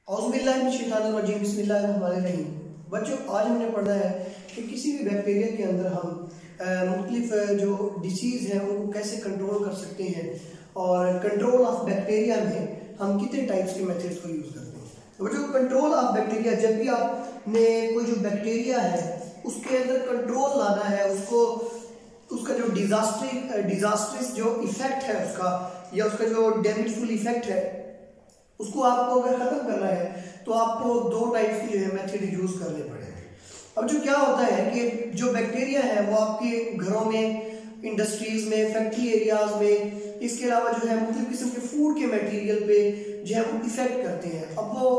बिस्मिल्लाहिर्रहमानिर्रहीम। बच्चों, आज हमने पढ़ा है कि किसी भी बैक्टीरिया के अंदर हम मुख्तलिफ जो डिसीज़ हैं उनको कैसे कंट्रोल कर सकते हैं और कंट्रोल ऑफ बैक्टीरिया में हम कितने टाइप्स के मेथड्स को यूज़ करते हैं। तो बच्चों, कंट्रोल ऑफ बैक्टीरिया, जब भी आपने कोई जो बैक्टीरिया है उसके अंदर कंट्रोल लाना है, उसका जो डिजास्ट्रस जो इफेक्ट है उसका, या उसका जो डैमेजफुल इफेक्ट है उसको आपको अगर खत्म करना है तो आपको दो टाइप्स की जो है मेथड यूज करने पड़ेंगे। अब जो क्या होता है कि जो बैक्टीरिया है वो आपके घरों में, इंडस्ट्रीज में, फैक्ट्री एरियाज में, इसके अलावा जो है मुख्तलिफ किस्म के फूड के मटेरियल पे जो है वो इफेक्ट करते हैं। अब वो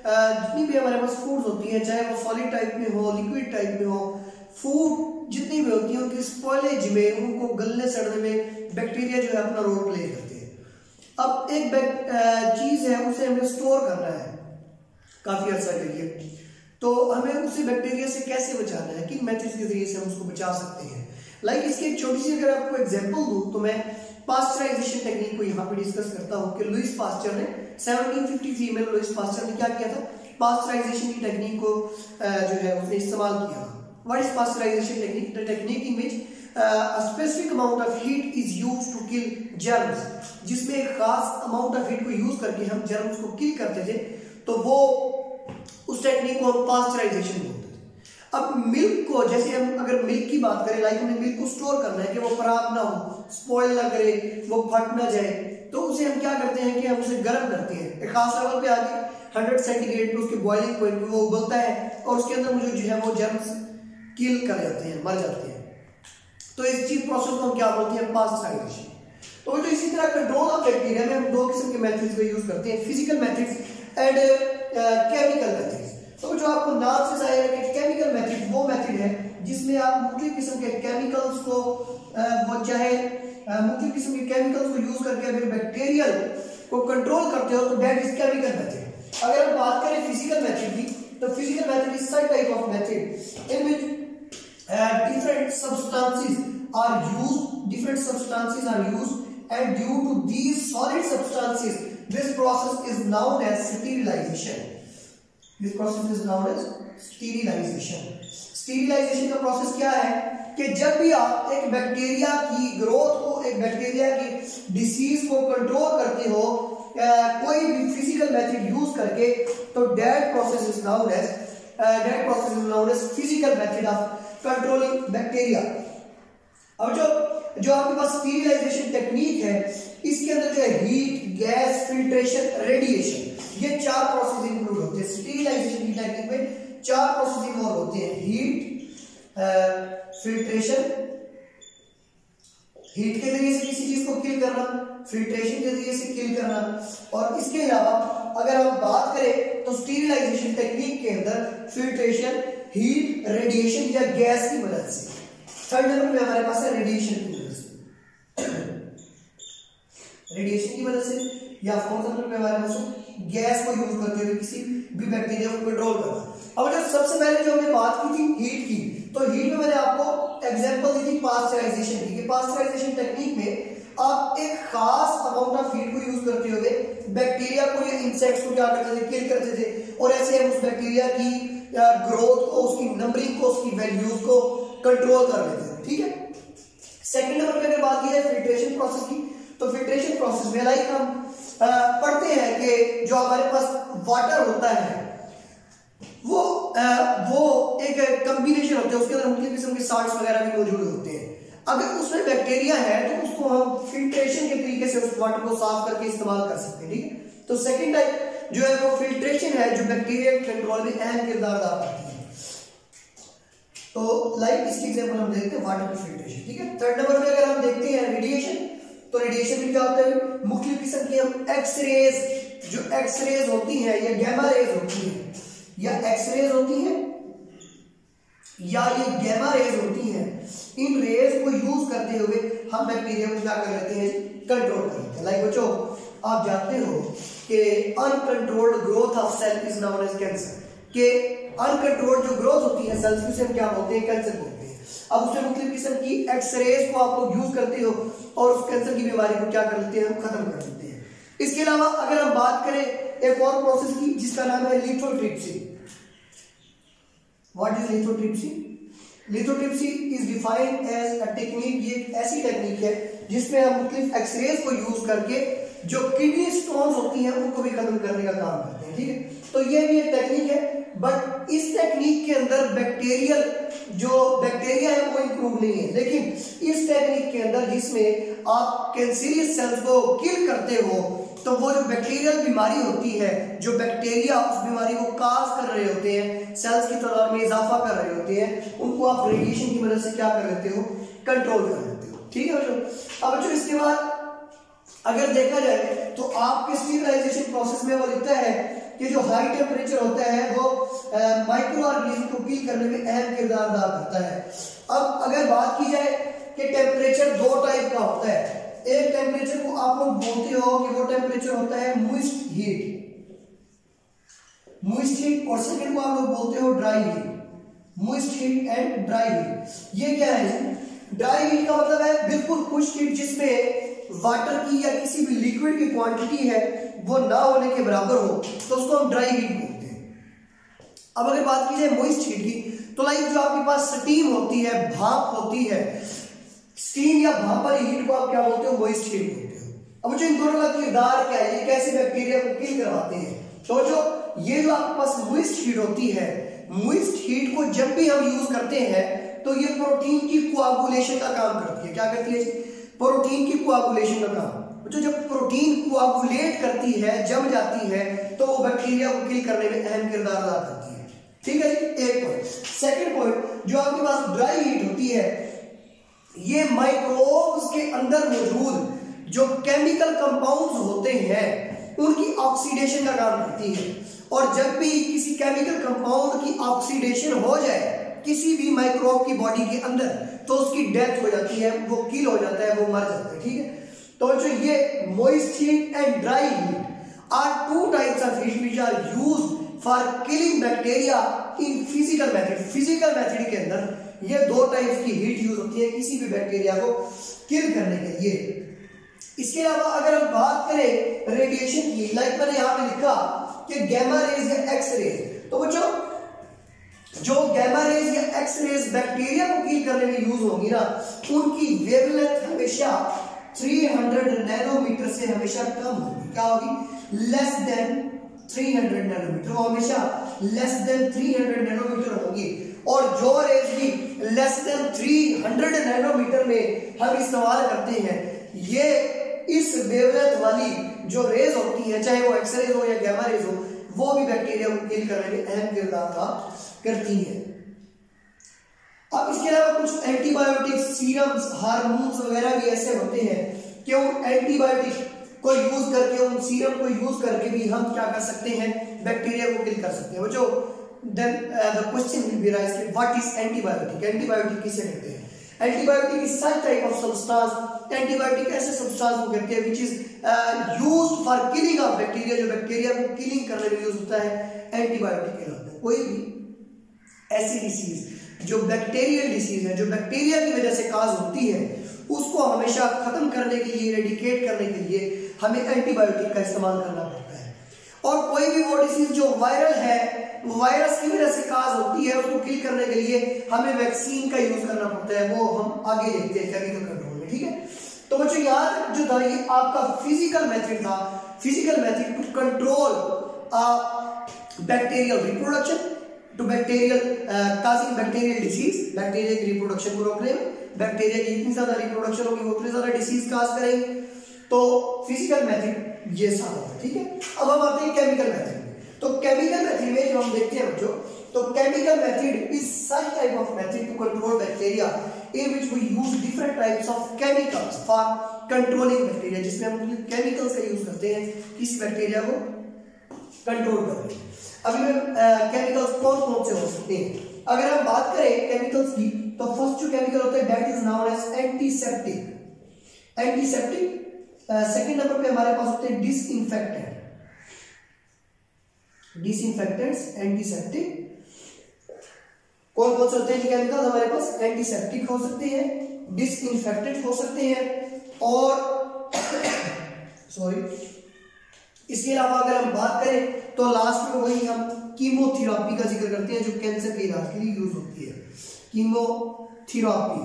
जितनी भी हमारे पास फूड्स होती हैं, चाहे वो सॉलिड टाइप में हो, लिक्विड टाइप में हो, फूड जितनी भी होती है उनकी स्पॉयलेज में, उनको गलने सड़ने में बैक्टीरिया जो है अपना रोल प्ले करते हैं। अब एक चीज है उसे हमें स्टोर करना है काफी अर्सा के लिए, तो हमें उसी बैक्टीरिया से कैसे बचाना है, किन मेथड्स के जरिए से हम उसको बचा सकते हैं। लाइक इसकी एक छोटी सी अगर आपको एग्जांपल दूं तो मैं पास्चराइजेशन टेक्निक को यहाँ पे डिस्कस करता हूँ कि लुईस पास्चर ने 1753 में लुईस पास्चर ने क्या किया था, पास्चराइजेशन की टेक्निक को जो है उसने इस्तेमाल किया। What is pasteurisation technique? The technique in which specific amount of heat is used to kill germs, जिसमें एक खास अमाउंट ऑफ हीट को यूज करके हम जर्म्स को किल करते थे, तो वो उस टेक्निक को हम पास्चराइजेशन बोलते थे। अब मिल्क को, जैसे हम अगर मिल्क की बात करें, लाइक हमें मिल्क को स्टोर करना है कि वो खराब ना हो, स्पॉइल ना करे, वो फट ना जाए, तो उसे हम क्या करते हैं कि हम उसे गर्म करते हैं एक खास लेवल पे आके 100 सेंटीग्रेड पे, उसके बॉइलिंग पॉइंट पे वो उबलता है और उसके अंदर मुझे जो है वो जर्म्स किल कर जाते हैं, मर जाते हैं। तो इस चीज प्रोसेस को हम क्या बोलते हैं, पास्चराइजेशन। तो जो इसी तरह कंट्रोल ऑफ बैक्टीरिया में हम दो किस्म के मेथड्स को यूज करते हैं, physical methods and chemical methods. तो जो आपको नाम से जाएगा कि केमिकल मेथड वो मेथड है जिसमें आप मुख्तलिफ किस्म के केमिकल्स को मुख्तलिफ किस्म के केमिकल्स को यूज करके अगर बैक्टीरिया को कंट्रोल करते हो तो दैट इज केमिकल मेथड। अगर हम बात करें फिजिकल मेथड की, तो physical method is such type of method in which different substances are used and due to these solid substances this process is known as sterilization. Sterilization का process क्या है कि जब भी आप एक बैक्टीरिया की ग्रोथ को, एक बैक्टीरिया की डिसीज को कंट्रोल करते हो कोई भी फिजिकल मेथड यूज करके, तो that process is known as physical method of controlling bacteria. अब जो आपके पास स्टीरिलाइजेशन टेक्निक है, इसके अंदर जो है हीट, गैस, फिल्ट्रेशन, रेडिएशन, ये चार प्रोसेस इंक्लूड होते हैं। स्टीरिलाइजेशन की टेक्निक में चार प्रोसेस इन्वॉल्व होते हैं, हीट, फिल्ट्रेशन, हीट के जरिए से किसी चीज को किल करना, फिल्ट्रेशन के जरिए से किल करना, और इसके अलावा अगर हम बात करें तो स्टीरिलाइजेशन टेक्निक के अंदर फिल्ट्रेशन, हीट, रेडिएशन या गैस की मदद से। थर्ड नंबर में हमारे पास है रेडिएशन की मदद से, रेडिएशन की मदद से, या फोर्थ नंबर में हमारे पास गैस को यूज करते हुए किसी भी बैक्टीरिया को कंट्रोल करना। अब जब सबसे पहले जो हमने बात की थी हीट की, तो हीट में मैंने आपको एग्जांपल दी थी पास्चराइजेशन की। पास्चराइजेशन टेक्निक में आप एक खास अमाउंट ऑफ हीट को यूज करते हुए बैक्टीरिया को या इंसेक्ट्स को क्या करते थे, किल करते थे, और ऐसे हम उस बैक्टीरिया की ग्रोथ को, उसकी नंबरिंग को, उसकी वैल्यूज को कंट्रोल कर लेते हैं। ठीक है। सेकंड नंबर पे अगर बात की जाए फिल्ट्रेशन प्रोसेस की, तो फिल्ट्रेशन प्रोसेस में लाइक हम पढ़ते हैं कि जो हमारे पास वाटर होता है वो एक कॉम्बिनेशन होता है, उसके अंदर मुख्तलिफ किस्म के साल्ट्स वगैरह भी मौजूद होते हैं। अगर उसमें बैक्टीरिया है तो उसको हम फिल्ट्रेशन के तरीके से उस वाटर को साफ करके इस्तेमाल कर सकते हैं। ठीक है। तो सेकंड टाइप जो है वो फिल्ट्रेशन है, जो बैक्टीरिया कंट्रोल में अहम किरदार अदा करती है। तो लाइक इसकी एग्जांपल हम देखते हैं वाटर की फिल्ट्रेशन। ठीक है। थर्ड नंबर पे अगर हम देखते हैं रेडिएशन, तो रेडिएशन में क्या होता है, मुख्तलिफ किस्म की हम एक्सरेज, जो एक्सरेज होती है या गैमा रेज होती है, या एक्सरेज होती है या ये गैमा रेज होती है, इन रेज को यूज करते हुए हम बैक्टीरिया को क्या कर लेते हैं, कंट्रोल कर लेते हैं। लाइक बच्चों, आप जानते हो कि uncontrolled growth of cell is known as cancer, कि अनकंट्रोल्ड जो ग्रोथ होती है सेल्स की, उसे हम क्या बोलते हैं, कैंसर बोलते हैं। अब उसमें मुख्तलिफ किस्म की एक्सरेज को आप लोग यूज करते हो और उस कैंसर की बीमारी को क्या कर लेते हैं, हम खत्म कर देते हैं। इसके अलावा अगर हम बात करें एक और प्रोसेस की जिसका नाम है lithotripsy. What is lithotripsy? Lithotripsy is defined as a technique, ये एक ऐसी टेक्निक है जिसमें हम मुख्तलिफ एक्सरेज को यूज करके जो किडनी स्टोन्स होती हैं उनको भी खत्म करने का काम करते हैं, ठीक है। तो ये भी एक टेक्निक है, बट इस टेक्निक के अंदर बैक्टीरियल जो बैक्टीरिया है वो इंक्लूड नहीं है, लेकिन इस टेक्निक के अंदर जिसमें आप कैंसरियस सेल्स को किल करते हो, तो वो जो बैक्टीरियल बीमारी होती है, जो बैक्टीरिया उस बीमारी को काज कर रहे होते हैं, सेल्स की तादाद में इजाफा कर रहे होते हैं, उनको आप रेडिएशन की मदद से क्या कर लेते हो, कंट्रोल कर लेते हो, ठीक है बच्चों। अब बच्चों इसके बाद अगर देखा जाए तो आपके स्टीरिलाइजेशन प्रोसेस में वो लिखता है कि जो हाई टेम्परेचर होता है वो माइक्रो ऑर्गेनिज्म को किल करने में अहम किरदार अदा करता है। अब अगर बात की जाए कि टेम्परेचर दो टाइप का होता है, एक टेम्परेचर को आप लोग बोलते हो कि वो टेम्परेचर होता है मॉइस्ट हीट, मॉइस्ट हीट, और सेकंड को आप लोग बोलते हो dry heat, moist heat and dry heat. ये क्या है? ड्राई हीट का मतलब है बिल्कुल खुश्क हीट जिसमें वाटर की या किसी भी लिक्विड की क्वांटिटी है वो ना होने के बराबर हो, तो उसको हम ड्राई हीट बोलते हैं। अब अगर बात की जाए मॉइस्ट हीट की, तो लाइक जो आपके पास स्टीम होती है, भाप होती है, स्टीम या भाप वाली हीट को आप क्या बोलते हो? मॉइस्ट हीट बोलते हो। अब जो इन दोनों का किरदार क्या है, ये कैसे बैक्टीरिया को किल करवाते हैं, तो जो ये जो आपके पास मॉइस्ट हीट होती है, मॉइस्ट हीट को जब भी हम यूज करते हैं तो ये प्रोटीन की कोआगुलेशन का काम करती है। क्या करती है? प्रोटीन की कोआगुलेशन का काम। तो जब प्रोटीन कोआगुलेट करती है, जम जाती है, तो वो बैक्टीरिया को किल करने में अहम किरदार अदा करती है, ठीक है जी, एक पॉइंट। सेकंड पॉइंट, जो आपके पास ड्राई हीट होती है, ये माइक्रोब्स के अंदर मौजूद जो केमिकल कंपाउंड्स होते हैं उनकी ऑक्सीडेशन का काम करती है, और जब भी किसी केमिकल कंपाउंड की ऑक्सीडेशन हो जाए किसी भी माइक्रोब की बॉडी के अंदर, तो उसकी डेथ हो जाती है, वो किल हो जाता है, वो मर जाता है, ठीक है। तो जो ये moist heat and dry heat are two types of heat which are used for killing bacteria in physical method. Physical method के अंदर ये दो टाइप्स की हीट यूज होती है किसी भी बैक्टीरिया को किल करने के लिए। इसके अलावा अगर हम बात करें रेडिएशन की, लाइक मैंने यहां पे लिखा कि गैमा रेज या एक्स रेज, तो बच्चों जो गैमा रेज या एक्स रेज बैक्टीरिया को किल करने में यूज होंगी ना, उनकी वेवलेंथ हमेशा 300 नैनोमीटर से हमेशा कम होगी। क्या होगी? लेस देन 300 नैनोमीटर, वो हमेशा लेस देन 300 नैनोमीटर होगी। और जो रेज भी लेस देन 300 नैनोमीटर में हम इस्तेमाल करते हैं, ये इस वेवलेंथ वाली जो रेज होती है, चाहे वो एक्स रेज हो या गैमा रेज हो, वो भी बैक्टीरिया को किल करने में अहम किरदार अदा करती है। अब इसके अलावा कुछ एंटीबायोटिक्स, सीरम्स, हार्मोन्स वगैरह भी ऐसे होते हैं कि उन एंटीबायोटिक को यूज करके, उन सीरम को यूज करके भी हम क्या कर सकते हैं? बैक्टीरिया को किल कर सकते हैं। जो then the question will be raise कि व्हाट इज एंटीबायोटिक? एंटीबायोटिक किसे कहते हैं? Antibiotic is such type of substance, antibiotic ऐसे सब्सटेंस को कहते हैं which is used for killing off bacteria, जो बैक्टीरिया को किलिंग करने में यूज होता है, एंटीबायोटिक कहलाता है। कोई भी ऐसी डिसीज जो बैक्टीरियल डिसीज है, जो बैक्टीरिया की वजह से काज होती है, उसको हमेशा खत्म करने के लिए, इरेडिकेट करने के लिए हमें एंटीबायोटिक का इस्तेमाल करना पड़ता है। और कोई भी वो डिसीज जो वायरल है, वायरस की वजह से काज होती है, उसको किल करने के लिए हमें वैक्सीन का यूज करना पड़ता है, वो हम आगे देखते हैं केमिकल कंट्रोल में, ठीक है। तो बच्चों यहाँ तक जो था ये आपका फिजिकल मेथड था, physical method to control bacterial reproduction, to bacterial causing bacterial disease, bacteria की रिप्रोडक्शन को रोकने में। बैक्टीरिया की जितनी ज्यादा रिप्रोडक्शन होगी उतनी ज्यादा डिसीज काज करेंगे। तो फिजिकल मेथड ये सारा था, ठीक है। अब हम आते हैं केमिकल मेथड में। तो केमिकल मेथड में जो हम देखते हैं बच्चों, तो chemical method is such type of method to control bacteria in which we use different types of chemicals for controlling bacteria, जिसमें हम केमिकल्स का यूज करते हैं किसी बैक्टीरिया को कंट्रोल करने में। अभी केमिकल्स कौन कौन से हो सकते हैं? अगर हम बात करें केमिकल्स की, तो फर्स्ट जो केमिकल होता है that is known as antiseptic. Antiseptic second number पे हमारे पास होते हैं डिसइंफेक्टेंट, डिसइंफेक्टेंट्स, एंटीसेप्टिक। कौन कौन से होते हैं केमिकल हमारे पास? एंटीसेप्टिक हो सकते हैं, डिसइंफेक्टेंट हो सकते हैं, और सॉरी इसके अलावा अगर हम बात करें तो लास्ट में वही हम कीमोथेरेपी का जिक्र करते हैं जो कैंसर के इलाज के लिए यूज होती है। Chemotherapy,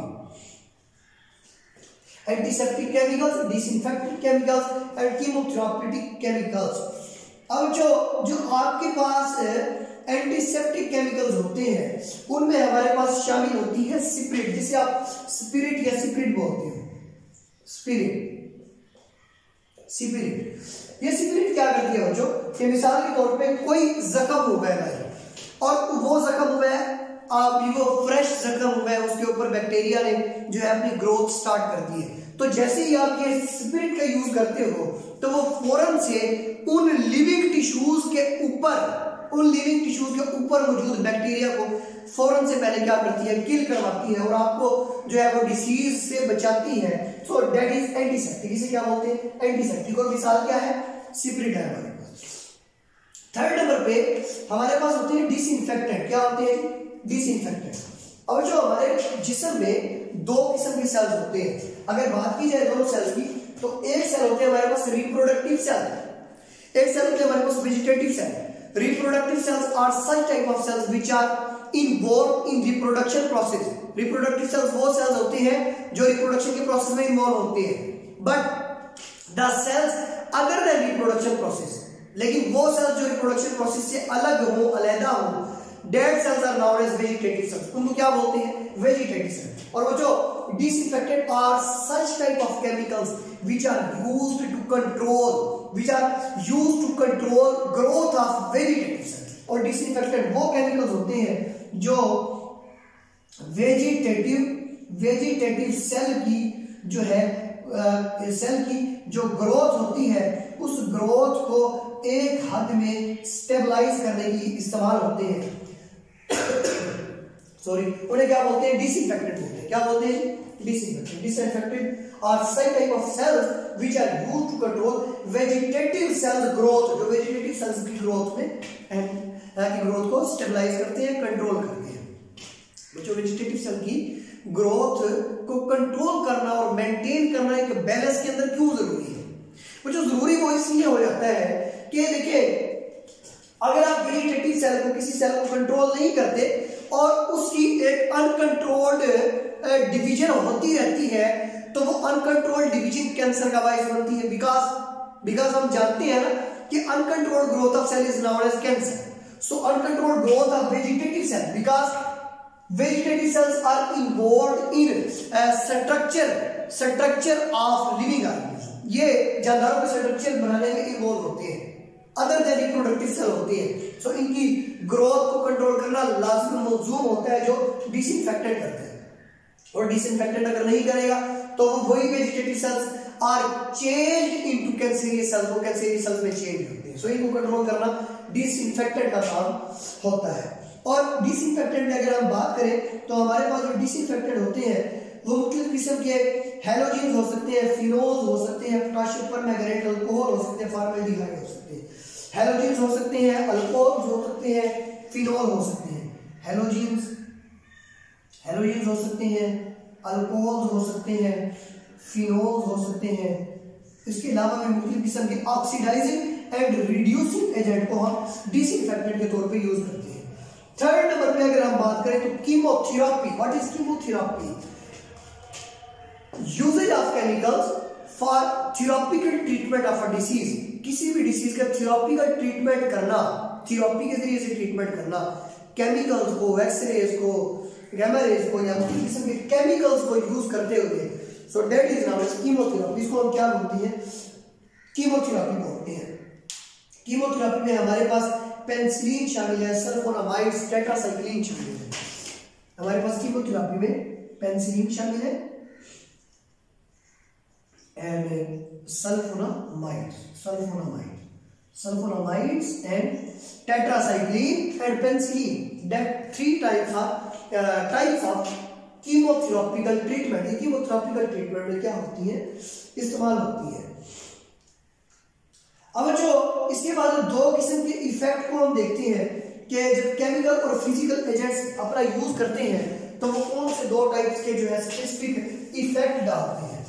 antiseptic chemicals, disinfectant chemicals and chemotherapeutic chemicals. अब जो आपके पास एंटीसेप्टिक केमिकल्स होते हैं उनमें हमारे पास शामिल होती है स्पिरिट, जिसे आप स्पिरिट या स्पिरिट बोलते हो। स्पिरिट ये स्पिरिट क्या करती है बच्चों कि मिसाल के तौर पे कोई जख्म हुआ है और वो जख्म हुआ है वो फ्रेश जख्म हुआ है, उसके ऊपर बैक्टीरिया ने जो है अपनी ग्रोथ स्टार्ट कर दी है, तो जैसे ही आप ये स्पिरिट का यूज करते हो तो वो फौरन से उन लिविंग टिश्यूज के ऊपर मौजूद बैक्टीरिया को फौरन से पहले क्या करती है, किल करवाती है और आपको जो है वो डिसीज से बचाती है। सो दैट इज एंटीसेप्टिक। इसे क्या बोलते हैं, एंटीसेप्टिक। और मिसाल क्या है, स्पिरिट है हमारे पास। थर्ड नंबर पे हमारे पास होते हैं डिसइंफेक्टेंट। क्या होते हैं, डिसइंफेक्टेंट। और जो हमारे जिस्म में दो किस्म के सेल्स होते हैं, अगर बात की जाए दोनों सेल्स की, तो एक सेल होते हैं हमारे पास रिप्रोडक्टिव सेल, एक सेल होते हैं हमारे पास vegetative cell. Reproductive cells are such type of cells which are involved in reproduction process. Reproductive cells वो cells होते हैं जो reproduction के process में involve होते हैं। But the cells other than reproduction process, लेकिन वो cells जो reproduction process से अलग हो, अलग हो, that cells are known as vegetative cells. उनको क्या बोलते हैं, vegetative cells। और वो जो disinfectant are such type of chemicals which are used to control growth of vegetative cells। और disinfectant वो chemicals होते हैं जो वेजिटेटिव सेल की जो है सेल की जो ग्रोथ होती है उस ग्रोथ को एक हद में स्टेबलाइज करने के लिए इस्तेमाल होते हैं। सॉरी, उन्हें क्या बोलते हैं, डिसइंफेक्टेंट बोलते हैं। क्या बोलते हैं, disinfectant. Disinfectant are such type of cells which are used to control vegetative cells growth, जो वेजिटेटिव सेल्स की ग्रोथ में की ग्रोथ को स्टेबलाइज करते हैं, कंट्रोल करते हैं। जो वेजिटेटिव सेल की ग्रोथ को कंट्रोल करना और मेंटेन करना एक बैलेंस के अंदर क्यों जरूरी है, वो जो जरूरी वो इसलिए हो जाता है कि देखिए अगर आप वेजिटेटिव सेल को किसी सेल को कंट्रोल नहीं करते और उसकी एक अनकंट्रोल्ड डिवीजन होती रहती है तो वो अनकंट्रोल्ड डिवीजन कैंसर का बायस बनती है। बिकॉज हम जानते हैं ना कि uncontrolled growth of cell is known as cancer. So uncontrolled growth of vegetative cell, because vegetative cells are involved in structure of living organism। ये जानदारों के स्ट्रक्चर बनाने में इन्वॉल्व होते हैं, अदर देन रिप्रोडक्टिव सेल होते हैं। सो इनकी ग्रोथ को कंट्रोल करना लाजिम मौजूद होता है जो डिसइंफेक्टेंट करते हैं। और डिसइंफेक्टेंट अगर नहीं करेगा तो वही vegetative cells are changed into cancerous cells, वो कैंसरियस सेल्स में चेंज होते हैं। सो इनको कंट्रोल करना डिसइंफेक्टेंट का काम होता है। और डिसइंफेक्टेंट अगर हम बात करें तो हमारे पास जो डिसइंफेक्टेंट होते हैं वो मुख्तलिफ किस्म के हैलोजेंस हो सकते हैं, फिनोल हो सकते हैं, पोटेशियम परमैंगनेट अल्कोहल हो सकते हैं, फॉर्मेल्डिहाइड हो सकते हैं। हैलोजेंस हो सकते हैं, अल्कोहल हो सकते हैं, फिनोल हो सकते हैं। हैलोजेंस हो सकते हैं, अल्कोहल हो सकते हैं, फिनोल हो सकते हैं। इसके अलावा भी मुख्तलिफ किस्म के ऑक्सीडाइजिंग एंड रिड्यूसिंग एजेंट को हम डिसइंफेक्टेंट के तौर पे यूज करते हैं। थर्ड नंबर पे अगर हम बात करें तो chemotherapy. What is chemotherapy? Usages of chemicals for therapical treatment of a disease. किसी भी डिसीज का थेरेपिकल ट्रीटमेंट करना, थेरेपी के जरिए से ट्रीटमेंट करना, केमिकल्स को, एक्सरेज को, गामा रेज को या किसी किस्म के केमिकल्स को यूज करते हुए, so that is known as chemotherapy. इसको हम क्या बोलते हैं, कीमोथेरेपी बोलते हैं। कीमोथेरेपी में हमारे पास पेनिसिलिन शामिल है, सल्फोनामाइड्स, टेट्रासाइक्लिन शामिल है। हमारे पास कीमोथेरेपी में पेनिसिलिन शामिल है and sulphonamides and tetracycline and penicillin, that three types of chemotherapical treatment. ये कीमोथेरेपिकल ट्रीटमेंट में क्या होती है, इस्तेमाल होती है। अब जो इसके बाद दो किस्म के इफेक्ट को हम देखते हैं कि जब केमिकल और फिजिकल एजेंट्स अपना यूज करते हैं तो वो कौन से दो टाइप्स के जो है स्पेसिफिक इफेक्ट डालते हैं।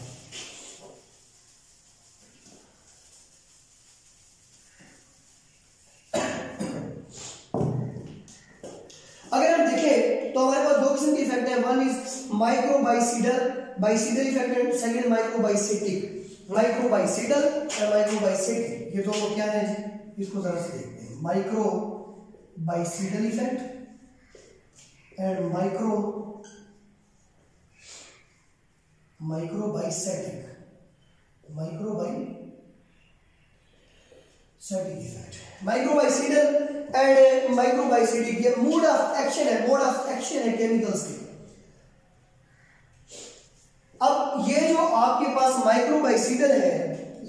किस्म के इफेक्ट है, one is microbicidal bicidal effect and second microbistatic. Microbicidal और माइक्रोबाइसेटिक ये दोनों क्या है जी, इसको जरा से देखते हैं। माइक्रोबाइसीडल effect and microbistatic effect. माइक्रोबाइसीडल and माइक्रोबाइसेटिक ये मोड ऑफ एक्शन है केमिकल्स के। अब ये जो आपके पास माइक्रोबाइसीडल है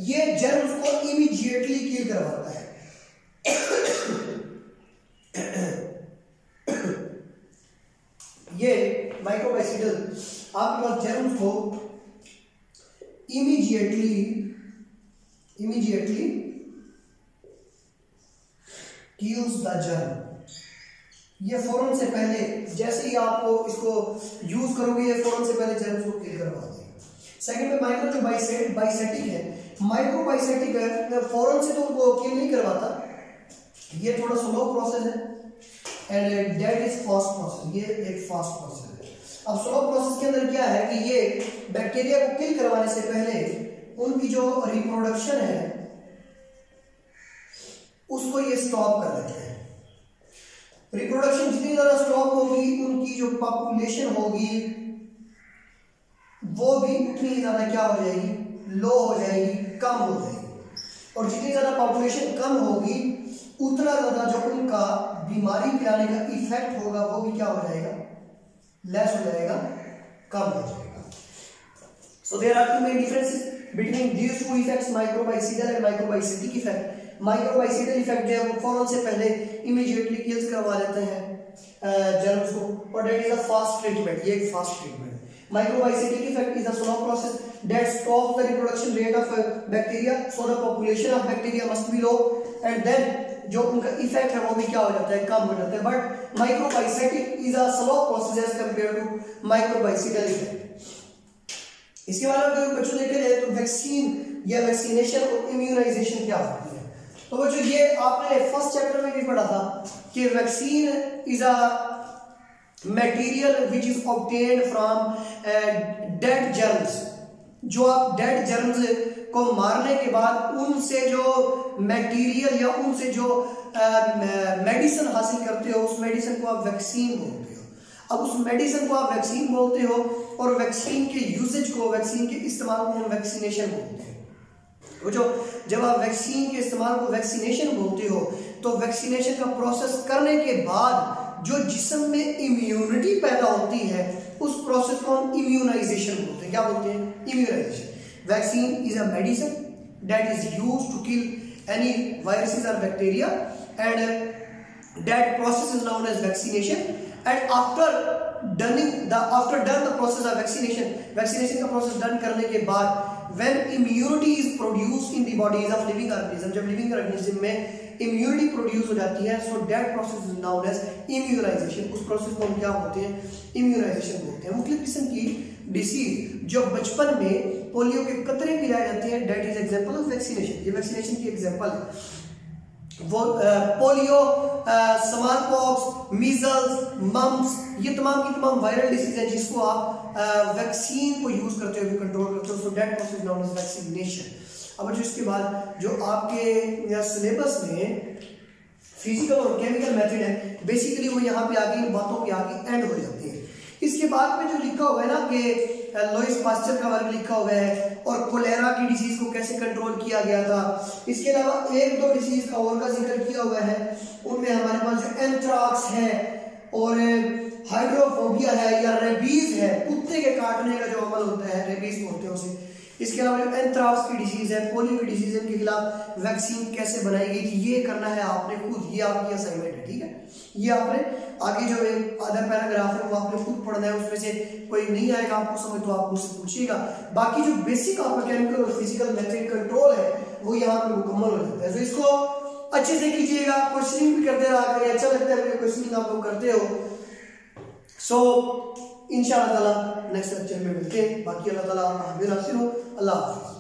ये जर्म्स को इमीडिएटली किल करवाता है। ये माइक्रोबाइसीडल आपके पास जर्म्स को इमीडिएटली kills the germ। ये फौरन से पहले जैसे ही आपको इसको यूज करोगे ये फौरन से पहले जर्म्स को किल करवा देगा। सेकंड में माइक्रोबाइसेटिक है। माइक्रोबाइसेटिक है फौरन से तो उनको किल नहीं करवाता, ये थोड़ा स्लो प्रोसेस है and that is fast process. ये एक फास्ट प्रोसेस है। अब स्लो प्रोसेस के अंदर क्या है कि ये बैक्टीरिया को किल करवाने से पहले उनकी जो रिप्रोडक्शन है उसको ये स्टॉप कर देते हैं। रिप्रोडक्शन जितनी ज्यादा स्टॉप होगी उनकी जो पॉपुलेशन होगी वो भी उतनी ज्यादा क्या हो जाएगी, लो हो जाएगी, कम हो जाएगी। और जितनी ज्यादा पॉपुलेशन कम होगी उतना ज्यादा जो उनका बीमारी फैलाने का इफेक्ट होगा वो भी क्या हो जाएगा, लेस हो जाएगा, कम हो जाएगा। So there are two main differences between these two effects, microbicidal and microbistatic effect. Microbicidal effect जो है वो फौरन से पहले इमीडिएटली किल्स करवा देते हैं जर्म्स को और that is a fast treatment. ये एक फास्ट ट्रीटमेंट है। Microbistatic effect is a slow process that stops the reproduction rate of bacteria so the population of bacteria must be low and then जो उनका effect है वो भी क्या हो जाता है, कम हो जाता है। But microbistatic is a slow process as compare to microbicidal effect. इसके बाद अगर बच्चों देखे जाए तो वैक्सीन या वैक्सीनेशन और इम्यूनाइजेशन क्या होती है। तो बच्चों ये आपने फर्स्ट चैप्टर में भी पढ़ा था कि vaccine is a material which is obtained from dead germs. जो आप डेड जर्म्स को मारने के बाद उनसे जो मटेरियल या उनसे जो मेडिसिन हासिल करते हो उस मेडिसिन को आप वैक्सीन बोलते हो। अब उस मेडिसिन को आप वैक्सीन बोलते हो और वैक्सीन के यूजेज को, वैक्सीन के इस्तेमाल को हम वैक्सीनेशन बोलते हैं। वो जो जब आप वैक्सीन के इस्तेमाल को वैक्सीनेशन बोलते हो तो वैक्सीनेशन का प्रोसेस करने के बाद जो जिस्म में इम्यूनिटी पैदा होती है उस प्रोसेस को हम इम्यूनाइजेशन बोलते हैं। क्या बोलते हैं, immunization. Vaccine is a medicine that is used to kill any viruses और bacteria and that process is known as vaccination and after done the process of vaccination का प्रोसेस डन करने के बाद when immunity is produced in the bodies of living organism, जब living organism में immunity produce हो जाती है so that process is known as immunization। उस प्रोसेस को हम क्या बोलते हैं, इम्यूनाइजेशन बोलते हैं। मुख्तलिफ किस्म की डिसीज जो बचपन में पोलियो के कतरे पिलाए जाते हैं that is example of vaccination. ये वैक्सीनेशन की एग्जांपल है। वो polio, smallpox, measles, mumps, ये तमाम की तमाम वायरल डिसीज है जिसको आप वैक्सीन को यूज करते हुए कंट्रोल करते हो। So that process known as vaccination. अब जो इसके बाद जो आपके सिलेबस में फिजिकल और केमिकल मेथड है बेसिकली वो यहाँ पे आगे इन बातों पे आगे एंड हो जाती है। इसके बाद में जो लिखा हुआ है ना कि लुईस पास्चर का वर्क लिखा हुआ है और कोलेरा की डिसीज को कैसे कंट्रोल किया गया था। इसके अलावा एक दो डिसीज का और का जिक्र किया हुआ है, उनमें हमारे पास जो एंथ्राक्स है और हाइड्रोफोबिया है या रेबीज है, कुत्ते के काटने का जो अमल होता है रेबीज बोलते हैं उसे। इसके अलावा जो एंथ्राक्स की डिसीज है, पोलियो की डिसीज के खिलाफ वैक्सीन कैसे बनाई गई थी, ये करना है आपने खुद, ये आपकी असाइनमेंट है। ठीक है, ये आपने आगे जो एक आधा पैराग्राफ है वो आपने खुद पढ़ना है। उसमें से कोई नहीं आएगा आपको समझ तो आप मुझसे पूछिएगा। बाकी जो बेसिक आपका केमिकल और फिजिकल मेथड कंट्रोल है वो यहाँ पे मुकम्मल हो जाता है। तो इसको अच्छे से कीजिएगा, क्वेश्चनिंग भी करते रहा करिए। अच्छा लगता है क्वेश्चनिंग आप लोग करते हो। सो इंशाअल्लाह ताला नेक्स्ट लेक्चर में मिलते हैं। बाकी अल्लाह ताला आपका हाफिज़ हो। अल्लाह हाफिज़।